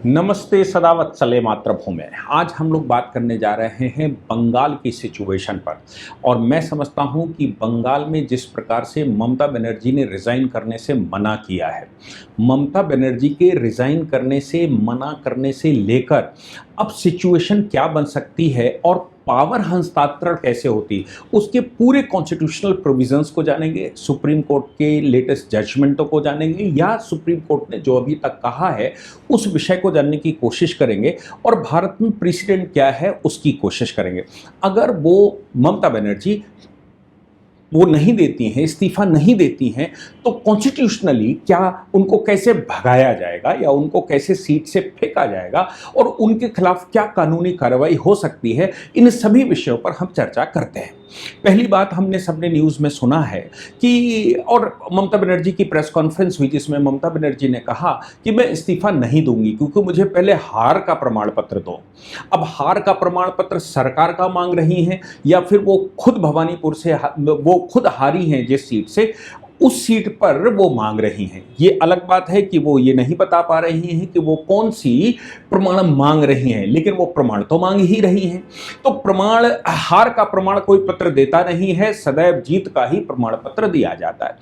नमस्ते सदावत्सले मातृभूमि। आज हम लोग बात करने जा रहे हैं बंगाल की सिचुएशन पर। और मैं समझता हूं कि बंगाल में जिस प्रकार से ममता बनर्जी ने रिज़ाइन करने से मना किया है, ममता बनर्जी के रिज़ाइन करने से मना करने से लेकर अब सिचुएशन क्या बन सकती है और पावर हस्तांतरण कैसे होती, उसके पूरे कॉन्स्टिट्यूशनल प्रोविजंस को जानेंगे, सुप्रीम कोर्ट के लेटेस्ट जजमेंटों को जानेंगे या सुप्रीम कोर्ट ने जो अभी तक कहा है उस विषय को जानने की कोशिश करेंगे और भारत में प्रेसिडेंट क्या है उसकी कोशिश करेंगे। अगर वो ममता बनर्जी वो नहीं देती हैं, इस्तीफा नहीं देती हैं, तो कॉन्स्टिट्यूशनली क्या उनको कैसे भगाया जाएगा या उनको कैसे सीट से फेंका जाएगा और उनके खिलाफ क्या कानूनी कार्रवाई हो सकती है, इन सभी विषयों पर हम चर्चा करते हैं। पहली बात, हमने सबने न्यूज़ में सुना है कि और ममता बनर्जी की प्रेस कॉन्फ्रेंस हुई जिसमें ममता बनर्जी ने कहा कि मैं इस्तीफा नहीं दूंगी क्योंकि मुझे पहले हार का प्रमाण पत्र दो। अब हार का प्रमाण पत्र सरकार का मांग रही हैं या फिर वो खुद भवानीपुर से वो खुद हारी हैं जिस सीट से, उस सीट पर वो मांग रही हैं। ये अलग बात है कि वो ये नहीं बता पा रही हैं कि वो कौन सी प्रमाण मांग रही हैं, लेकिन वो प्रमाण तो मांग ही रही हैं। तो प्रमाण, हार का प्रमाण कोई पत्र देता नहीं है, सदैव जीत का ही प्रमाण पत्र दिया जाता है।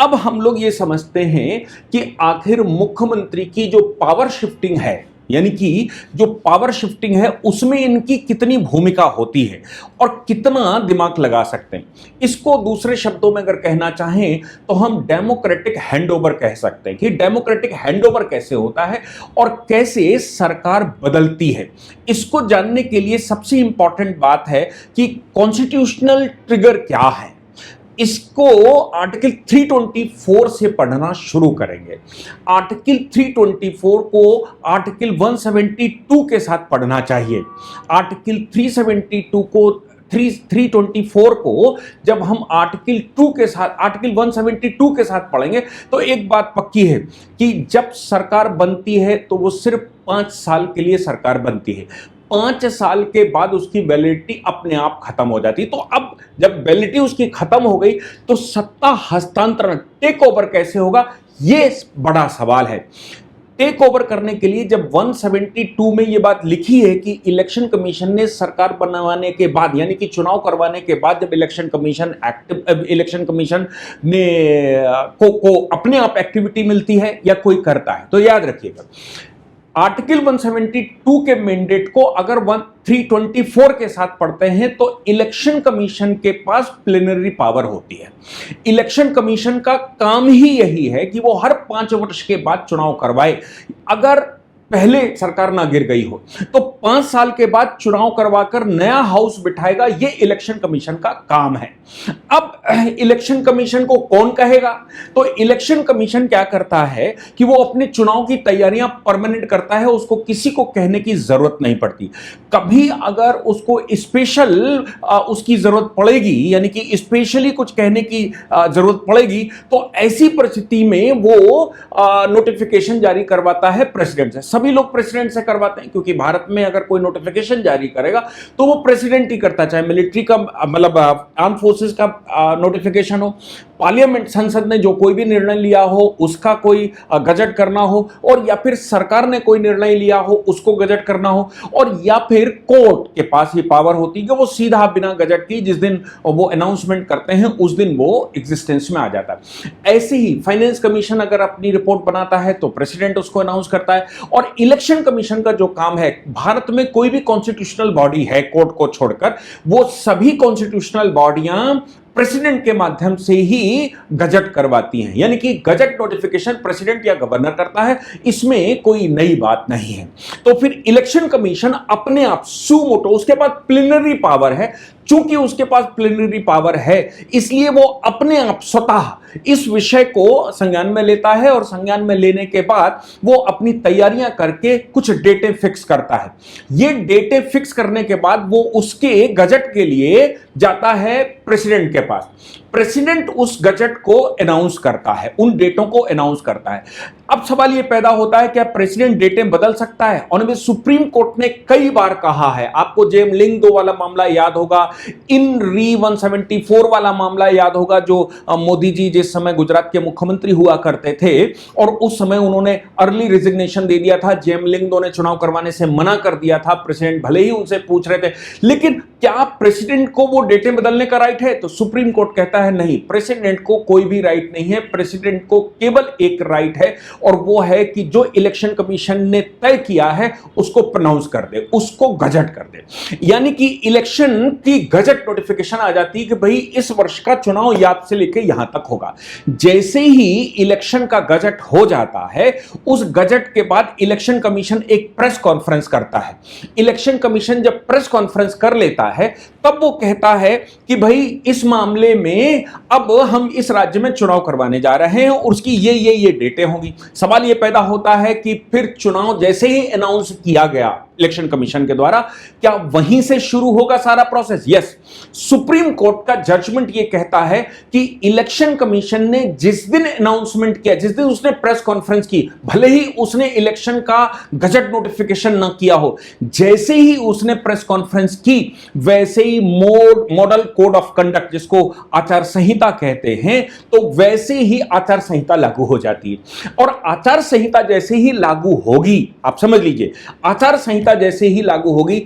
अब हम लोग ये समझते हैं कि आखिर मुख्यमंत्री की जो पावर शिफ्टिंग है, यानी कि जो पावर शिफ्टिंग है उसमें इनकी कितनी भूमिका होती है और कितना दिमाग लगा सकते हैं। इसको दूसरे शब्दों में अगर कहना चाहें तो हम डेमोक्रेटिक हैंडओवर कह सकते हैं कि डेमोक्रेटिक हैंडओवर कैसे होता है और कैसे सरकार बदलती है। इसको जानने के लिए सबसे इंपॉर्टेंट बात है कि कॉन्स्टिट्यूशनल ट्रिगर क्या है। इसको आर्टिकल 324 से पढ़ना शुरू करेंगे। आर्टिकल 324 को आर्टिकल 172 के साथ पढ़ना चाहिए। आर्टिकल 372 को 324 को जब हम आर्टिकल 2 के साथ, आर्टिकल 172 के साथ पढ़ेंगे तो एक बात पक्की है कि जब सरकार बनती है तो वो सिर्फ 5 साल के लिए सरकार बनती है। 5 साल के बाद उसकी वैलिडिटी अपने आप खत्म हो जाती है। तो अब जब वैलिडिटी उसकी खत्म हो गई तो सत्ता हस्तांतरण, टेक ओवर कैसे होगा, ये बड़ा सवाल है। टेक ओवर करने के लिए जब 172 में ये बात लिखी है कि इलेक्शन कमीशन ने सरकार बनवाने के बाद, यानी कि चुनाव करवाने के बाद जब इलेक्शन कमीशन ने को अपने आप एक्टिविटी मिलती है या कोई करता है, तो याद रखिएगा आर्टिकल 172 के मैंडेट को अगर 324 के साथ पढ़ते हैं तो इलेक्शन कमीशन के पास प्लेनरी पावर होती है। इलेक्शन कमीशन का काम ही यही है कि वो हर 5 वर्ष के बाद चुनाव करवाए। अगर पहले सरकार ना गिर गई हो तो 5 साल के बाद चुनाव करवाकर नया हाउस बिठाएगा, ये इलेक्शन कमीशन का काम है। अब इलेक्शन कमीशन को कौन कहेगा, तो इलेक्शन कमीशन क्या करता है कि वो अपने चुनाव की तैयारियां परमानेंट करता है, उसको किसी को कहने की जरूरत नहीं पड़ती। कभी अगर उसको स्पेशल उसकी जरूरत पड़ेगी, यानी कि स्पेशली कुछ कहने की जरूरत पड़ेगी, तो ऐसी परिस्थिति में वो नोटिफिकेशन जारी करवाता है प्रेसिडेंट से। सभी लोग प्रेसिडेंट से करवाते हैं क्योंकि भारत में अगर कोई नोटिफिकेशन जारी करेगा तो वो प्रेसिडेंट ही करता, चाहे मिलिट्री का मतलब आर्म फोर्सेस का नोटिफिकेशन हो, पार्लियामेंट संसद ने जो कोई भी निर्णय लिया हो उसका कोई गजट करना हो, और या फिर सरकार ने कोई निर्णय लिया हो उसको गजट करना हो, और या फिर कोर्ट के पास ये पावर होती है कि वो सीधा बिना गजट की जिस दिन वो अनाउंसमेंट करते हैं उस दिन वो एग्जिस्टेंस में आ जाता है। ऐसे ही फाइनेंस कमीशन अगर अपनी रिपोर्ट बनाता है तो प्रेसिडेंट उसको अनाउंस करता है। और इलेक्शन कमीशन का जो काम है, भारत में कोई भी कॉन्स्टिट्यूशनल बॉडी है कोर्ट को छोड़कर, वो सभी कॉन्स्टिट्यूशनल बॉडियां प्रेसिडेंट के माध्यम से ही गजट करवाती हैं, यानी कि गजट नोटिफिकेशन प्रेसिडेंट या गवर्नर करता है, इसमें कोई नई बात नहीं है। तो फिर इलेक्शन कमीशन अपने आप सुमोटो, उसके पास प्लेनरी पावर है। चूंकि उसके पास प्लेनरी पावर है इसलिए वो अपने आप स्वतः इस विषय को संज्ञान में लेता है और संज्ञान में लेने के बाद वो अपनी तैयारियां करके कुछ डेटे फिक्स करता है। ये डेटे फिक्स करने के बाद वो उसके गजट के लिए जाता है प्रेसिडेंट के पास। प्रेसिडेंट उस गजट को अनाउंस करता है, उन डेटों को अनाउंस करता है। अब सवाल यह पैदा होता है क्या प्रेसिडेंट डेटें बदल सकता है? और सुप्रीम कोर्ट ने कई बार कहा है, आपको जेम लिंग 2 वाला मामला याद होगा इन री 174 वाला मामला याद होगा, जो मोदी जी जिस समय गुजरात के मुख्यमंत्री हुआ करते थे और उस समय उन्होंने अर्ली रिजिग्नेशन दे दिया था, जेम लिंगदो ने चुनाव करवाने से मना कर दिया था। प्रेसिडेंट भले ही उनसे पूछ रहे थे, लेकिन क्या प्रेसिडेंट को वो डेटें बदलने का राइट है? तो सुप्रीम कोर्ट कहता है नहीं, प्रेसिडेंट को कोई भी राइट नहीं है। प्रेसिडेंट को केवल एक राइट है और वो है कि जो इलेक्शन कमीशन ने तय किया है उसको प्रनाउंस कर दे, उसको गजट कर दे। यानी कि इलेक्शन की गजट नोटिफिकेशन आ जाती है कि भाई इस वर्ष का चुनाव याद से लेकर यहां तक होगा। जैसे ही इलेक्शन का गजट हो जाता है, उस गजट के बाद इलेक्शन कमीशन एक प्रेस कॉन्फ्रेंस करता है। इलेक्शन कमीशन जब प्रेस कॉन्फ्रेंस कर लेता है तब वो कहता है कि भाई इस मामले में अब हम इस राज्य में चुनाव करवाने जा रहे हैं और उसकी ये डेटें होंगी। सवाल ये पैदा होता है कि फिर चुनाव जैसे ही अनाउंस किया गया इलेक्शन कमीशन के द्वारा, क्या वहीं से शुरू होगा सारा प्रोसेस? यस, सुप्रीम कोर्ट का जजमेंट ये कहता है कि इलेक्शन कमीशन ने जिस दिन अनाउंसमेंट किया, जिस दिन उसने प्रेस कॉन्फ्रेंस की, भले ही उसने इलेक्शन का गजट नोटिफिकेशन ना किया हो, जैसे ही उसने प्रेस कॉन्फ्रेंस की वैसे ही मॉडल कोड ऑफ कंडक्ट, जिसको आचार संहिता कहते हैं, तो वैसे ही आचार संहिता लागू हो जाती है। और आचार संहिता जैसे ही लागू होगी, आप समझ लीजिए, आचार संहिता जैसे ही लागू होगी,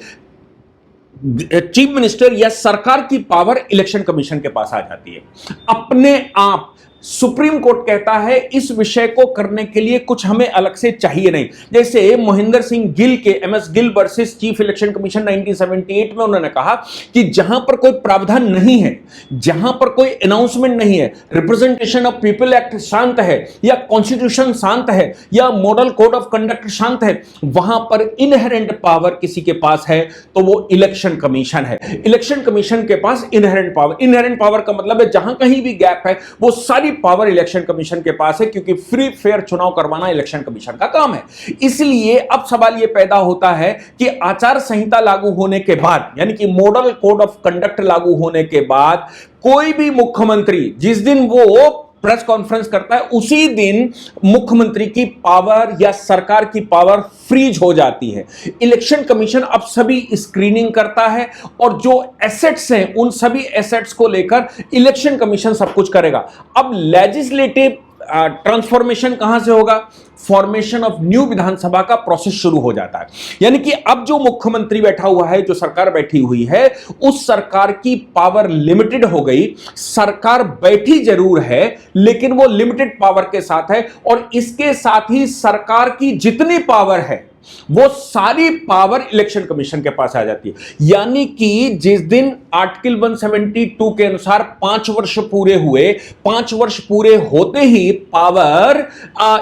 चीफ मिनिस्टर या सरकार की पावर इलेक्शन कमीशन के पास आ जाती है अपने आप। सुप्रीम कोर्ट कहता है इस विषय को करने के लिए कुछ हमें अलग से चाहिए नहीं। जैसे मोहिंदर सिंह गिल के MS Gill versus chief election commission 1978 में उन्होंने कहा कि जहां पर कोई प्रावधान नहीं है, जहां पर कोई अनाउंसमेंट नहीं है, रिप्रेजेंटेशन ऑफ पीपल एक्ट शांत है या कॉन्स्टिट्यूशन शांत है या मॉडल कोड ऑफ कंडक्ट शांत है, वहां पर इनहेरेंट पावर किसी के पास है तो वो इलेक्शन कमीशन है। इलेक्शन कमीशन के पास इनहेरेंट पावर का मतलब है जहां कहीं भी गैप है वो सारी पावर इलेक्शन कमीशन के पास है, क्योंकि फ्री फेयर चुनाव करवाना इलेक्शन कमीशन का काम है। इसलिए अब सवाल यह पैदा होता है कि आचार संहिता लागू होने के बाद, यानी कि मॉडल कोड ऑफ कंडक्ट लागू होने के बाद, कोई भी मुख्यमंत्री जिस दिन वो प्रेस कॉन्फ्रेंस करता है उसी दिन मुख्यमंत्री की पावर या सरकार की पावर फ्रीज हो जाती है। इलेक्शन कमीशन अब सभी स्क्रीनिंग करता है और जो एसेट्स हैं उन सभी एसेट्स को लेकर इलेक्शन कमीशन सब कुछ करेगा। अब लेजिस्लेटिव ट्रांसफॉर्मेशन कहां से होगा? फॉर्मेशन ऑफ न्यू विधानसभा का प्रोसेस शुरू हो जाता है। यानी कि अब जो मुख्यमंत्री बैठा हुआ है, जो सरकार बैठी हुई है, उस सरकार की पावर लिमिटेड हो गई। सरकार बैठी जरूर है लेकिन वो लिमिटेड पावर के साथ है और इसके साथ ही सरकार की जितनी पावर है वो सारी पावर इलेक्शन कमीशन के पास आ जाती है। यानी कि जिस दिन आर्टिकल 172 के अनुसार 5 वर्ष पूरे हुए, 5 वर्ष पूरे होते ही पावर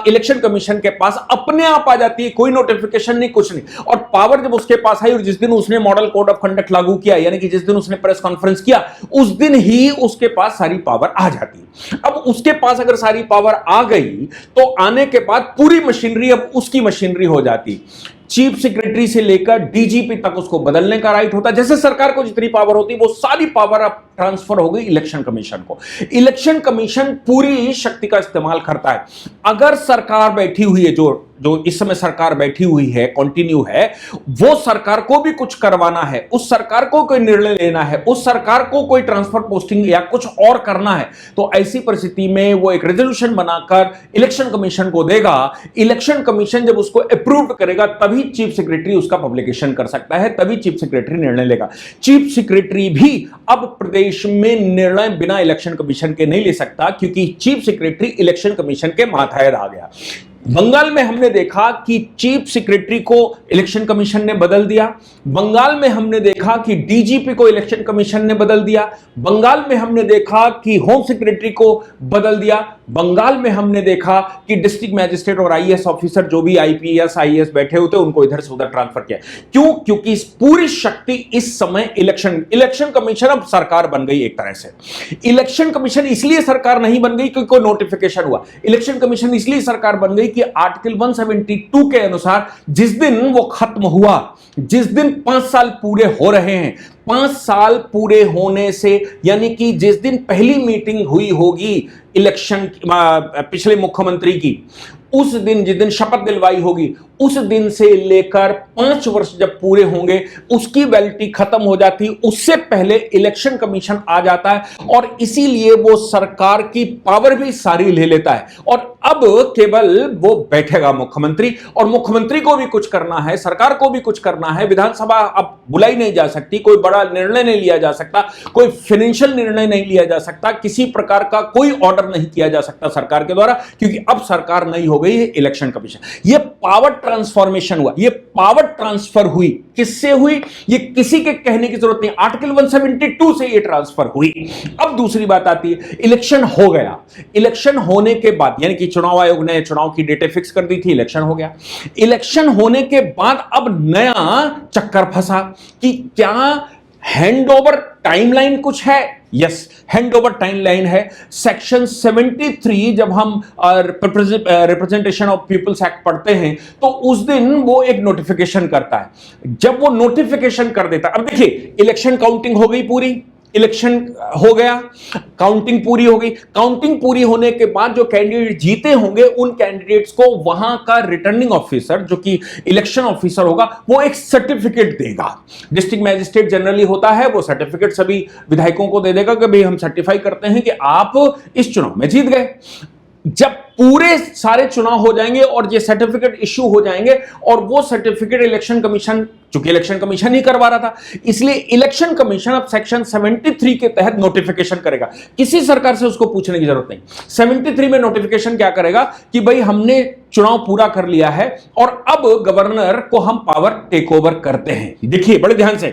इलेक्शन कमीशन के पास अपने आप आ जाती है, कोई नोटिफिकेशन नहीं, कुछ नहीं। और पावर जब उसके पास आई और जिस दिन उसने मॉडल कोड ऑफ कंडक्ट लागू किया, यानी कि जिस दिन उसने प्रेस कॉन्फ्रेंस किया, उस दिन ही उसके पास सारी पावर आ जाती है। अब उसके पास अगर सारी पावर आ गई तो आने के बाद पूरी मशीनरी अब उसकी मशीनरी हो जाती। चीफ सेक्रेटरी से लेकर डीजीपी तक उसको बदलने का राइट होता है। जैसे सरकार को जितनी पावर होती वो सारी पावर अब ट्रांसफर हो गई इलेक्शन कमीशन को। इलेक्शन कमीशन पूरी शक्ति का इस्तेमाल करता है। अगर सरकार बैठी हुई है, जो इस समय सरकार बैठी हुई है, कंटिन्यू है, वो सरकार को भी कुछ करवाना है, उस सरकार को कोई निर्णय लेना है, उस सरकार को कोई ट्रांसफर पोस्टिंग या कुछ और करना है, तो ऐसी परिस्थिति में वो एक रेजोल्यूशन बनाकर इलेक्शन कमीशन को देगा। इलेक्शन कमीशन जब उसको अप्रूव करेगा तभी चीफ सेक्रेटरी उसका पब्लिकेशन कर सकता है, तभी चीफ सेक्रेटरी निर्णय लेगा। चीफ सेक्रेटरी भी अब प्रदेश में निर्णय बिना इलेक्शन कमीशन के नहीं ले सकता, क्योंकि चीफ सेक्रेटरी इलेक्शन कमीशन के मातहत आ गया। बंगाल में हमने देखा कि चीफ सेक्रेटरी को इलेक्शन कमीशन ने बदल दिया। बंगाल में हमने देखा कि डीजीपी को इलेक्शन कमीशन ने बदल दिया। बंगाल में हमने देखा कि होम सेक्रेटरी को बदल दिया। बंगाल में हमने देखा कि डिस्ट्रिक्ट मैजिस्ट्रेट और आईएएस ऑफिसर, जो भी आईपीएस आईएएस बैठे होते, उनको इधर से उधर ट्रांसफर किया। क्यों? क्योंकि इस पूरी शक्ति इस समय इलेक्शन कमीशन अब सरकार बन गई एक तरह से। इलेक्शन कमीशन इसलिए सरकार नहीं बन गई क्योंकि कोई नोटिफिकेशन हुआ। इलेक्शन कमीशन इसलिए सरकार बन गई कि आर्टिकल 172 के अनुसार जिस दिन वो खत्म हुआ, जिस दिन 5 साल पूरे हो रहे हैं, 5 साल पूरे होने से, यानी कि जिस दिन पहली मीटिंग हुई होगी इलेक्शन पिछले मुख्यमंत्री की, उस दिन जिस दिन शपथ दिलवाई होगी, उस दिन से लेकर 5 वर्ष जब पूरे होंगे उसकी वैलिडिटी खत्म हो जाती है, उससे पहले इलेक्शन कमीशन आ जाता है और इसीलिए वो सरकार की पावर भी सारी ले लेता है। और अब केवल वो बैठेगा मुख्यमंत्री, और मुख्यमंत्री को भी कुछ करना है, सरकार को भी कुछ करना है। विधानसभा अब बुलाई नहीं जा सकती, कोई बड़ा निर्णय नहीं लिया जा सकता, कोई फाइनेंशियल निर्णय नहीं लिया जा सकता, किसी प्रकार का कोई ऑर्डर नहीं किया जा सकता सरकार के द्वारा, क्योंकि अब सरकार नहीं हो गई है इलेक्शन कमीशन। ये पावर ट्रांसफॉर्मेशन हुआ, ये पावर ट्रांसफर हुई, किससे हुई? ये किसी के कहने की जरूरत नहीं, आर्टिकल 172 से ये ट्रांसफर हुई। अब दूसरी बात आती है, इलेक्शन हो गया, इलेक्शन होने के बाद, यानी कि चुनाव आयोग ने चुनाव की डेटें फिक्स कर दी थी, इलेक्शन हो गया। इलेक्शन होने के बाद अब नया चक्कर फंसा कि क्या हैंडओवर टाइमलाइन कुछ है? यस, हैंडओवर टाइमलाइन है। सेक्शन 73 जब हम रिप्रेजेंटेशन ऑफ पीपल्स एक्ट पढ़ते हैं तो उस दिन वो एक नोटिफिकेशन करता है। जब वो नोटिफिकेशन कर देता है, अब देखिए इलेक्शन काउंटिंग हो गई पूरी, इलेक्शन हो गया, काउंटिंग पूरी हो गई। काउंटिंग पूरी होने के बाद जो कैंडिडेट जीते होंगे उन कैंडिडेट्स को वहां का रिटर्निंग ऑफिसर, जो कि इलेक्शन ऑफिसर होगा, वो एक सर्टिफिकेट देगा। डिस्ट्रिक्ट मैजिस्ट्रेट जनरली होता है, वो सर्टिफिकेट सभी विधायकों को दे देगा कि भाई हम सर्टिफाई करते हैं कि आप इस चुनाव में जीत गए। जब पूरे सारे चुनाव हो जाएंगे और ये सर्टिफिकेट इश्यू हो जाएंगे, और वो सर्टिफिकेट इलेक्शन कमीशन, चूंकि इलेक्शन कमीशन ही करवा रहा था, इसलिए इलेक्शन कमीशन अब सेक्शन 73 के तहत नोटिफिकेशन करेगा। किसी सरकार से उसको पूछने की जरूरत नहीं। 73 में नोटिफिकेशन क्या करेगा कि भाई हमने चुनाव पूरा कर लिया है और अब गवर्नर को हम पावर टेक ओवर करते हैं। देखिए बड़े ध्यान से,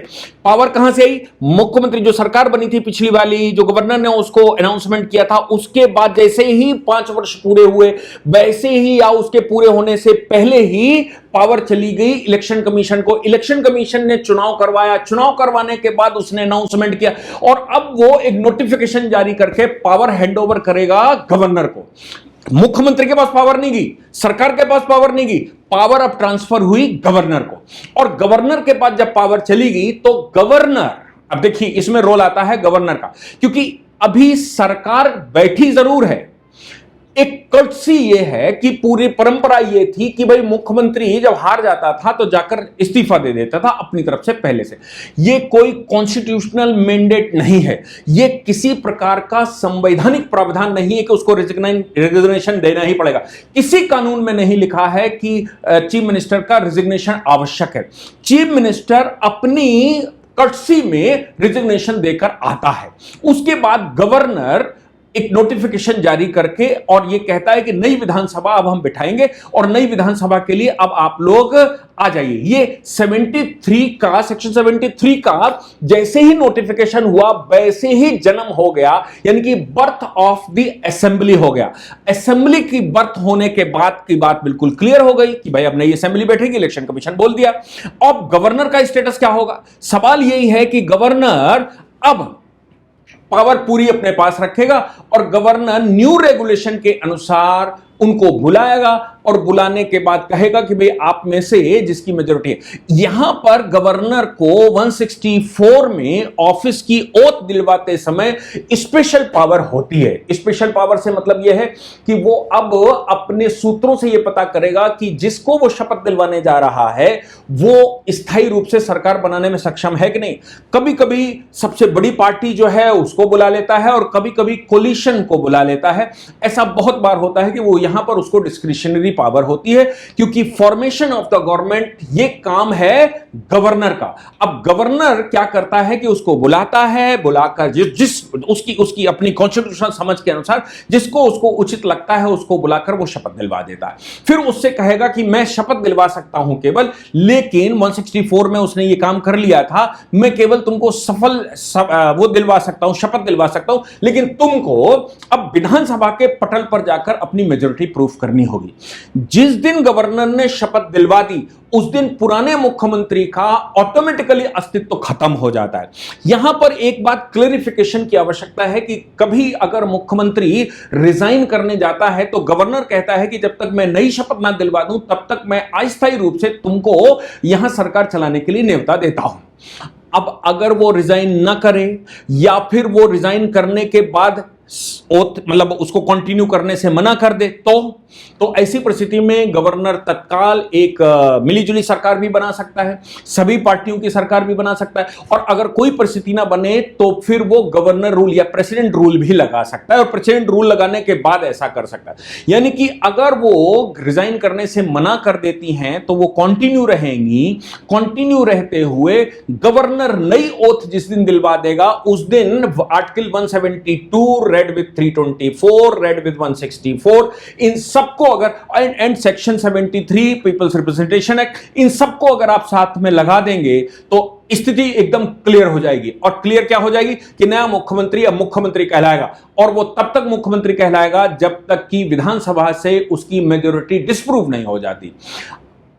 पावर कहां से आई? मुख्यमंत्री जो सरकार बनी थी पिछली वाली, जो गवर्नर ने उसको अनाउंसमेंट किया था, उसके बाद जैसे ही 5 वर्ष पूरे हुए, वैसे ही या उसके पूरे होने से पहले ही पावर चली गई इलेक्शन कमीशन को। इलेक्शन कमीशन ने चुनाव करवाया, चुनाव करवाने के बाद उसने अनाउंसमेंट किया और अब वो एक नोटिफिकेशन जारी करके पावर हैंडओवर करेगा गवर्नर को। मुख्यमंत्री के पास पावर नहीं गई, सरकार के पास पावर नहीं गई, पावर अब ट्रांसफर हुई गवर्नर को। और गवर्नर के पास जब पावर चली गई तो गवर्नर, अब देखिए इसमें रोल आता है गवर्नर का, क्योंकि अभी सरकार बैठी जरूर है। एक कर्टसी ये है कि पूरी परंपरा ये थी कि भाई मुख्यमंत्री जब हार जाता था तो जाकर इस्तीफा दे देता था अपनी तरफ से पहले से। ये कोई कॉन्स्टिट्यूशनल मैंडेट नहीं है, ये किसी प्रकार का संवैधानिक प्रावधान नहीं है कि उसको रिजिग्नेशन देना ही पड़ेगा। किसी कानून में नहीं लिखा है कि चीफ मिनिस्टर का रिजिग्नेशन आवश्यक है। चीफ मिनिस्टर अपनी कर्टसी में रिजिग्नेशन देकर आता है, उसके बाद गवर्नर एक नोटिफिकेशन जारी करके और यह कहता है कि नई विधानसभा अब हम बिठाएंगे और नई विधानसभा के लिए अब आप लोग आ जाइए। ये 73 का, सेक्शन 73 का जैसे ही नोटिफिकेशन हुआ वैसे ही जन्म हो गया, यानी कि बर्थ ऑफ द असेंबली हो गया। असेंबली की बर्थ होने के बाद की बात बिल्कुल क्लियर हो गई कि भाई अब नई असेंबली बैठेगी, इलेक्शन कमीशन बोल दिया। अब गवर्नर का स्टेटस क्या होगा? सवाल यही है कि गवर्नर अब पावर पूरी अपने पास रखेगा और गवर्नर न्यू रेगुलेशन के अनुसार उनको बुलाएगा और बुलाने के बाद कहेगा कि भाई आप में से जिसकी मेजॉरिटी है। यहां पर गवर्नर को 164 में ऑफिस की ओथ दिलवाते समय स्पेशल पावर होती है। स्पेशल पावर से मतलब यह है कि वो अब अपने सूत्रों से यह पता करेगा कि जिसको वो शपथ दिलवाने जा रहा है वो स्थायी रूप से सरकार बनाने में सक्षम है कि नहीं। कभी कभी सबसे बड़ी पार्टी जो है उसको बुला लेता है और कभी कभी कोलिशन को बुला लेता है। ऐसा बहुत बार होता है कि वो यहां पर उसको डिस्क्रिशनरी पावर होती है, क्योंकि फॉर्मेशन ऑफ द गवर्नमेंट ये काम है गवर्नर का। अब गवर्नर क्या करता है कि उसको बुलाता है, बुलाकर जिस उसकी अपनी कॉन्स्टिट्यूशनल समझ के अनुसार जिसको उसको उचित लगता है उसको बुलाकर वो शपथ दिलवा देता है। फिर उससे कहेगा कि मैं शपथ दिलवा सकता हूं केवल, लेकिन 164 में उसने ये काम कर लिया था, मैं केवल तुमको वो दिलवा सकता हूं, शपथ दिलवा सकता हूं, लेकिन तुमको अब विधानसभा के पटल पर जाकर अपनी मेजॉरिटी प्रूफ करनी होगी। जिस दिन गवर्नर ने शपथ दिलवा दी उस दिन पुराने मुख्यमंत्री का ऑटोमेटिकली अस्तित्व खत्म हो जाता है। यहां पर एक बात क्लेरिफिकेशन की आवश्यकता है कि कभी अगर मुख्यमंत्री रिजाइन करने जाता है तो गवर्नर कहता है कि जब तक मैं नई शपथ ना दिलवा दूं तब तक मैं अस्थायी रूप से तुमको यहां सरकार चलाने के लिए न्योता देता हूं। अब अगर वो रिजाइन ना करे या फिर वो रिजाइन करने के बाद ओथ मतलब उसको कंटिन्यू करने से मना कर दे तो ऐसी परिस्थिति में गवर्नर तत्काल एक मिलीजुली सरकार भी बना सकता है, सभी पार्टियों की सरकार भी बना सकता है, और अगर कोई परिस्थिति ना बने तो फिर वो गवर्नर रूल या प्रेसिडेंट रूल भी लगा सकता है, और प्रेसिडेंट रूल लगाने के बाद ऐसा कर सकता है। यानी कि अगर वो रिजाइन करने से मना कर देती हैं तो वो कंटिन्यू रहेंगी, कंटिन्यू रहते हुए गवर्नर नई ओथ जिस दिन दिलवा देगा उस दिन article 172 read with 324 read with 164 इन सबको अगर and section 73 peoples representation act in सबको अगर आप साथ में लगा देंगे तो स्थिति एकदम क्लियर हो जाएगी। और क्लियर क्या हो जाएगी कि नया मुख्यमंत्री अब मुख्यमंत्री कहलाएगा, और वो तब तक मुख्यमंत्री कहलाएगा जब तक कि विधानसभा से उसकी मेजॉरिटी डिस्प्रूव नहीं हो जाती।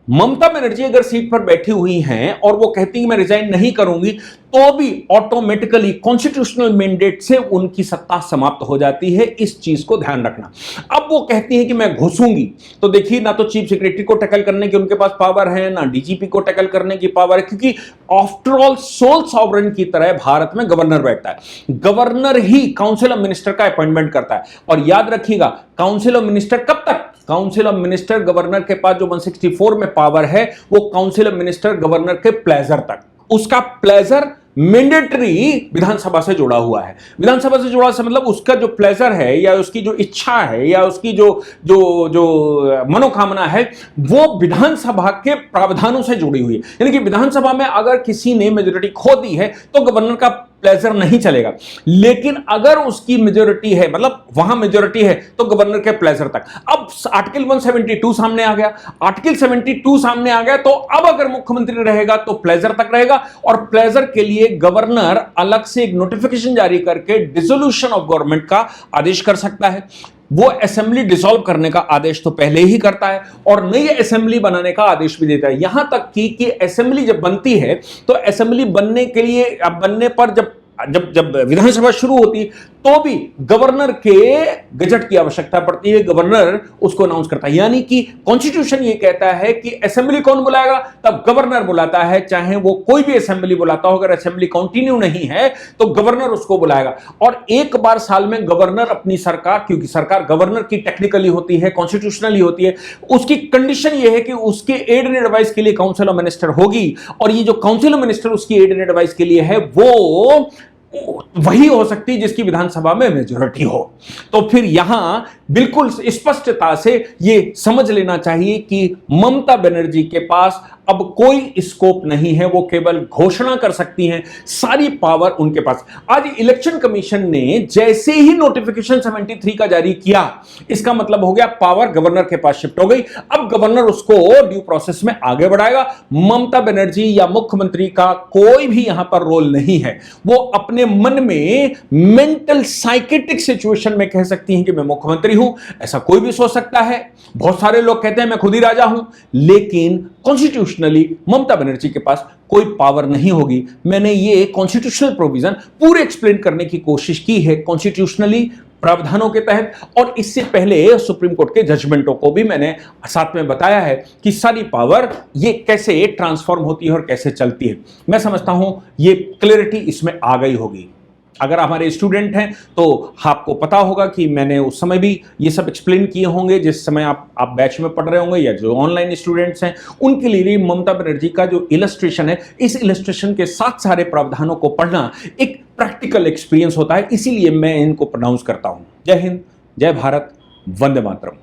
ममता बनर्जी अगर सीट पर बैठी हुई हैं और वो कहती हैं मैं रिजाइन नहीं करूंगी तो भी ऑटोमेटिकली कॉन्स्टिट्यूशनल मैंडेट से उनकी सत्ता समाप्त हो जाती है। इस चीज को ध्यान रखना। अब वो कहती हैं कि मैं घुसूंगी, तो देखिए ना तो चीफ सेक्रेटरी को टैकल करने की उनके पास पावर है, ना डीजीपी को टैकल करने की पावर है, क्योंकि आफ्टर ऑल सोल सॉवरेन की तरह भारत में गवर्नर बैठता है। Governor he council of minister का अपॉइंटमेंट करता है, और याद रखिएगा काउंसिल ऑफ मिनिस्टर कब तक, काउंसिल ऑफ मिनिस्टर गवर्नर के पास जो 164 में पावर है वो काउंसिल ऑफ मिनिस्टर गवर्नर के प्लेजर तक, उसका प्लेजर मैंडेटरी विधानसभा से जुड़ा हुआ है। विधानसभा से जुड़ा से मतलब उसका जो प्लेजर है या उसकी जो इच्छा है या उसकी जो जो जो मनोकामना है वो विधानसभा के प्रावधानों से जुड़ी हुई है। यानी कि विधानसभा में अगर किसी ने मेजोरिटी खो दी है तो गवर्नर का प्लेजर नहीं चलेगा, लेकिन अगर उसकी मेजोरिटी है मतलब वहां मेजोरिटी है तो गवर्नर के प्लेजर तक। अब आर्टिकल 172 सामने आ गया, आर्टिकल 72 सामने आ गया तो अब अगर मुख्यमंत्री रहेगा तो प्लेजर तक रहेगा, और प्लेजर के लिए गवर्नर अलग से एक नोटिफिकेशन जारी करके डिसोल्यूशन ऑफ गवर्नमेंट का आदेश कर सकता है। वो असेंबली डिसॉल्व करने का आदेश तो पहले ही करता है और नई असेंबली बनाने का आदेश भी देता है। यहां तक कि असेंबली जब बनती है तो असेंबली बनने के लिए बनने पर जब विधानसभा शुरू होती तो भी गवर्नर के गजट की आवश्यकता पड़ती है, गवर्नर उसको अनाउंस करता है। यानी कि कॉन्स्टिट्यूशन ये कहता है कि असेंबली कौन बुलाएगा, तब गवर्नर बुलाता है, चाहे वो कोई भी असेंबली बुलाता हो। अगर असेंबली कंटिन्यू नहीं है तो गवर्नर उसको बुलाएगा, और एक बार साल में गवर्नर अपनी सरकार, क्योंकि सरकार गवर्नर की टेक्निकली होती है, कॉन्स्टिट्यूशनली होती है, उसकी कंडीशन ये है कि उसके एड एंड एडवाइस के लिए काउंसिल ऑफ मिनिस्टर होगी, और ये जो काउंसिल ऑफ मिनिस्टर उसकी एड एंड एडवाइस के लिए है वो वही हो सकती है जिसकी विधानसभा में मेजॉरिटी हो। तो फिर यहां बिल्कुल स्पष्टता से यह समझ लेना चाहिए कि ममता बनर्जी के पास अब कोई स्कोप नहीं है, वो केवल घोषणा कर सकती हैं, सारी पावर उनके पास। आज इलेक्शन कमीशन ने जैसे ही नोटिफिकेशन 73 का जारी किया, इसका मतलब हो गया पावर गवर्नर के पास शिफ्ट हो गई। अब गवर्नर उसको ड्यू प्रोसेस में आगे बढ़ाएगा। ममता बनर्जी या मुख्यमंत्री का कोई भी यहां पर रोल नहीं है। वो अपने मन में मेंटल साइकेटिक सिचुएशन में कह सकती हैं कि मैं मुख्यमंत्री हूं, ऐसा कोई भी सोच सकता है। बहुत सारे लोग कहते हैं मैं खुद ही राजा हूं, लेकिन कॉन्स्टिट्यूशनली ममता बनर्जी के पास कोई पावर नहीं होगी। मैंने ये कॉन्स्टिट्यूशनल प्रोविजन पूरे एक्सप्लेन करने की कोशिश की है कॉन्स्टिट्यूशनली प्रावधानों के तहत, और इससे पहले सुप्रीम कोर्ट के जजमेंटों को भी मैंने साथ में बताया है कि सारी पावर ये कैसे ट्रांसफॉर्म होती है और कैसे चलती है। मैं समझता हूं ये क्लैरिटी इसमें आ गई होगी। अगर हमारे स्टूडेंट हैं तो आपको पता होगा कि मैंने उस समय भी ये सब एक्सप्लेन किए होंगे जिस समय आप बैच में पढ़ रहे होंगे, या जो ऑनलाइन स्टूडेंट्स हैं उनके लिए ममता बनर्जी का जो इलस्ट्रेशन है, इस इलस्ट्रेशन के साथ सारे प्रावधानों को पढ़ना एक प्रैक्टिकल एक्सपीरियंस होता है, इसीलिए मैं इनको प्रोनाउंस करता हूं। जय हिंद, जय भारत, वंदे मातरम।